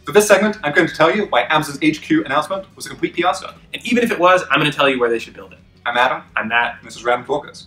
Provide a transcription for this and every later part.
For this segment, I'm going to tell you why Amazon's HQ announcement was a complete PR stunt. And even if it was, I'm going to tell you where they should build it. I'm Adam. I'm Matt. And this is Random Talkers.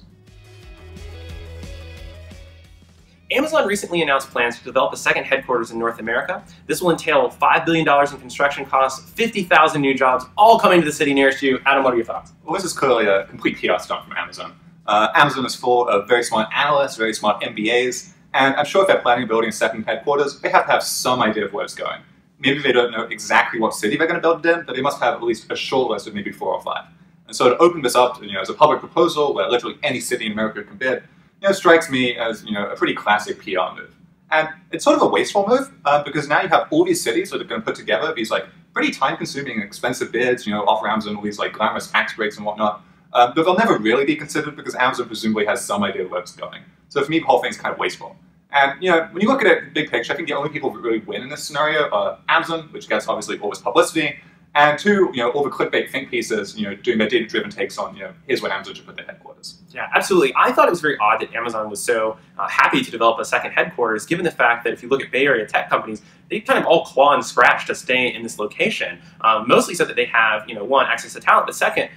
Amazon recently announced plans to develop a second headquarters in North America. This will entail $5 billion in construction costs, 50,000 new jobs, all coming to the city nearest you. Adam, what are your thoughts? Well, this is clearly a complete PR stunt from Amazon. Amazon is full of very smart analysts, very smart MBAs, and I'm sure if they're planning on building a second headquarters, they have to have some idea of where it's going. Maybe they don't know exactly what city they're going to build it in, but they must have at least a short list of maybe 4 or 5. And so to open this up, as a public proposal where literally any city in America can bid, strikes me as a pretty classic PR move. And it's sort of a wasteful move because now you have all these cities that are going to put together these pretty time-consuming and expensive bids, offer Amazon all these glamorous tax breaks and whatnot. But they'll never really be considered because Amazon presumably has some idea of where it's going. So for me, the whole thing's kind of wasteful. And when you look at it big picture, I think the only people who really win in this scenario are Amazon, which gets obviously all this publicity, and 2, all the clickbait think pieces, doing their data-driven takes on, here's where Amazon should put their headquarters. Yeah, absolutely. I thought it was very odd that Amazon was so happy to develop a second headquarters, given the fact that if you look at Bay Area tech companies, they kind of all claw and scratch to stay in this location, mostly so that they have, one, access to talent, but second,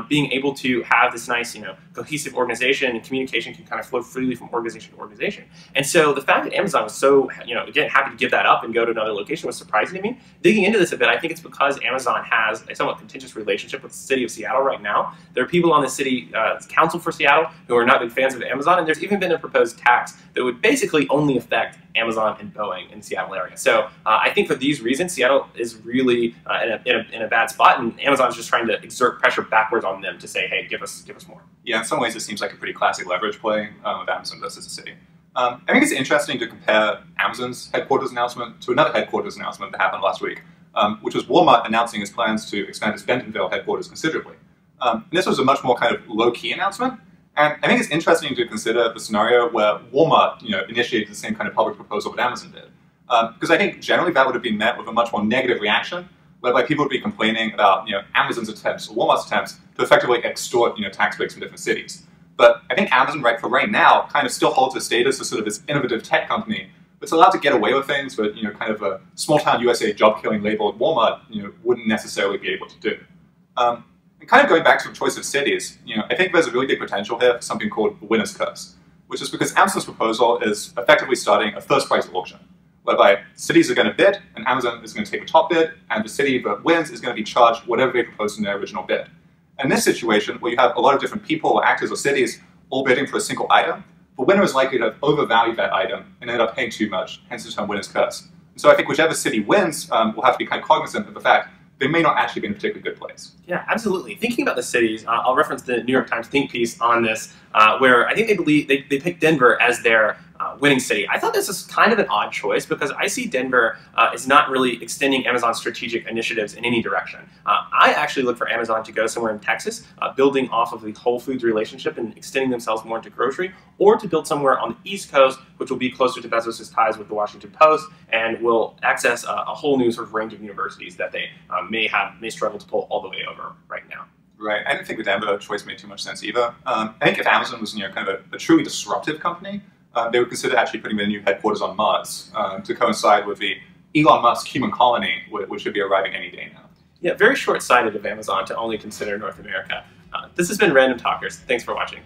being able to have this nice, cohesive organization and communication can kind of flow freely from organization to organization. And so the fact that Amazon was so, again, happy to give that up and go to another location was surprising to me. Digging into this a bit, I think it's because Amazon has a somewhat contentious relationship with the city of Seattle right now. There are people on the city council for Seattle who are not big fans of Amazon, and there's even been a proposed tax that would basically only affect Amazon and Boeing in the Seattle area. So I think for these reasons, Seattle is really in a bad spot, and Amazon's just trying to exert pressure backwards on them to say, hey, give us more. Yeah, in some ways it seems like a pretty classic leverage play with Amazon versus the city. I think it's interesting to compare Amazon's headquarters announcement to another headquarters announcement that happened last week, which was Walmart announcing its plans to expand its Bentonville headquarters considerably. And this was a much more kind of low-key announcement. And I think it's interesting to consider the scenario where Walmart, initiated the same kind of public proposal that Amazon did. Because I think generally that would have been met with a much more negative reaction, whereby people would be complaining about, Amazon's attempts, or Walmart's attempts, to effectively extort, tax breaks from different cities. But I think Amazon, for right now, kind of still holds its status as sort of this innovative tech company, but it's allowed to get away with things that, kind of a small-town USA job-killing label at Walmart, wouldn't necessarily be able to do. And kind of going back to the choice of cities, I think there's a really big potential here for something called the winner's curse, which is because Amazon's proposal is effectively starting a first price auction, whereby cities are going to bid, and Amazon is going to take a top bid, and the city that wins is going to be charged whatever they proposed in their original bid. And in this situation, where you have a lot of different people, or actors, or cities all bidding for a single item, the winner is likely to have overvalued that item and end up paying too much, hence the term winner's curse. And so I think whichever city wins will have to be kind of cognizant of the fact they may not actually be in a particularly good place. Yeah, absolutely. Thinking about the cities, I'll reference the New York Times think piece on this, where I think they believe they picked Denver as their winning city. I thought this was kind of an odd choice because I see Denver as not really extending Amazon's strategic initiatives in any direction. I actually look for Amazon to go somewhere in Texas, building off of the Whole Foods relationship and extending themselves more into grocery, or to build somewhere on the East Coast, which will be closer to Bezos' ties with the Washington Post and will access a whole new sort of range of universities that they may struggle to pull all the way over right now. Right. I didn't think the Denver choice made too much sense either. I think if Amazon was kind of a truly disruptive company, they would consider actually putting their new headquarters on Mars to coincide with the Elon Musk human colony, which should be arriving any day now. Yeah, very short-sighted of Amazon to only consider North America. This has been Random Talkers. Thanks for watching.